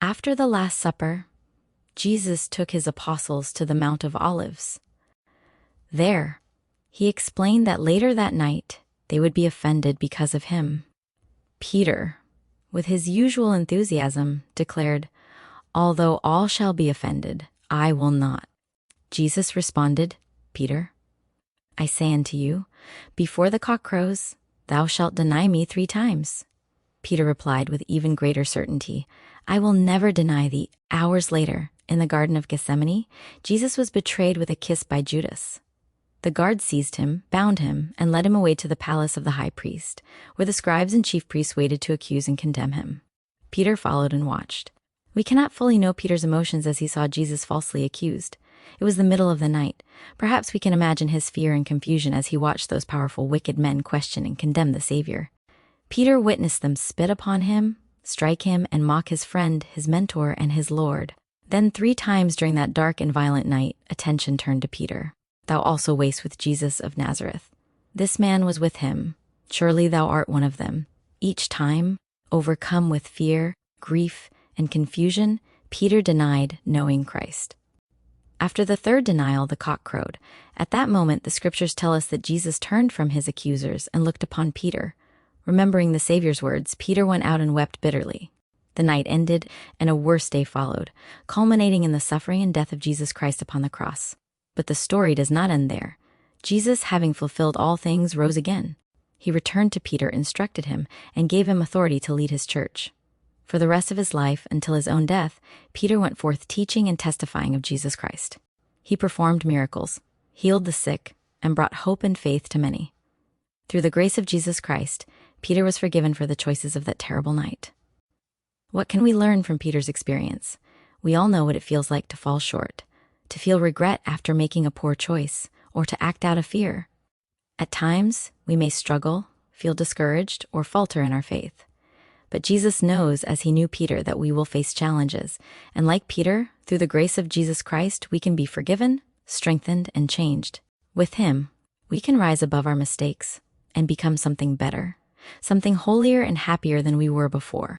After the Last Supper, Jesus took his apostles to the Mount of Olives. There, he explained that later that night, they would be offended because of him. Peter, with his usual enthusiasm, declared, "Although all shall be offended, I will not." Jesus responded, "Peter, I say unto you, before the cock crows, thou shalt deny me 3 times." Peter replied with even greater certainty, "I will never deny thee." Hours later, in the Garden of Gethsemane, Jesus was betrayed with a kiss by Judas. The guards seized him, bound him, and led him away to the palace of the high priest, where the scribes and chief priests waited to accuse and condemn him. Peter followed and watched. We cannot fully know Peter's emotions as he saw Jesus falsely accused. It was the middle of the night. Perhaps we can imagine his fear and confusion as he watched those powerful, wicked men question and condemn the Savior. Peter witnessed them spit upon him, strike him, and mock his friend, his mentor, and his Lord. Then 3 times during that dark and violent night, attention turned to Peter. "Thou also wast with Jesus of Nazareth." This man was with him. "Surely thou art one of them." Each time, overcome with fear, grief, and confusion, Peter denied knowing Christ. After the 3rd denial, the cock crowed. At that moment, the scriptures tell us that Jesus turned from his accusers and looked upon Peter. Remembering the Savior's words, Peter went out and wept bitterly. The night ended, and a worse day followed, culminating in the suffering and death of Jesus Christ upon the cross. But the story does not end there. Jesus, having fulfilled all things, rose again. He returned to Peter, instructed him, and gave him authority to lead his church. For the rest of his life, until his own death, Peter went forth teaching and testifying of Jesus Christ. He performed miracles, healed the sick, and brought hope and faith to many. Through the grace of Jesus Christ, Peter was forgiven for the choices of that terrible night. What can we learn from Peter's experience? We all know what it feels like to fall short, to feel regret after making a poor choice, or to act out of fear. At times, we may struggle, feel discouraged, or falter in our faith. But Jesus knows, as he knew Peter, that we will face challenges. And like Peter, through the grace of Jesus Christ, we can be forgiven, strengthened, and changed. With him, we can rise above our mistakes and become something better, something holier and happier than we were before.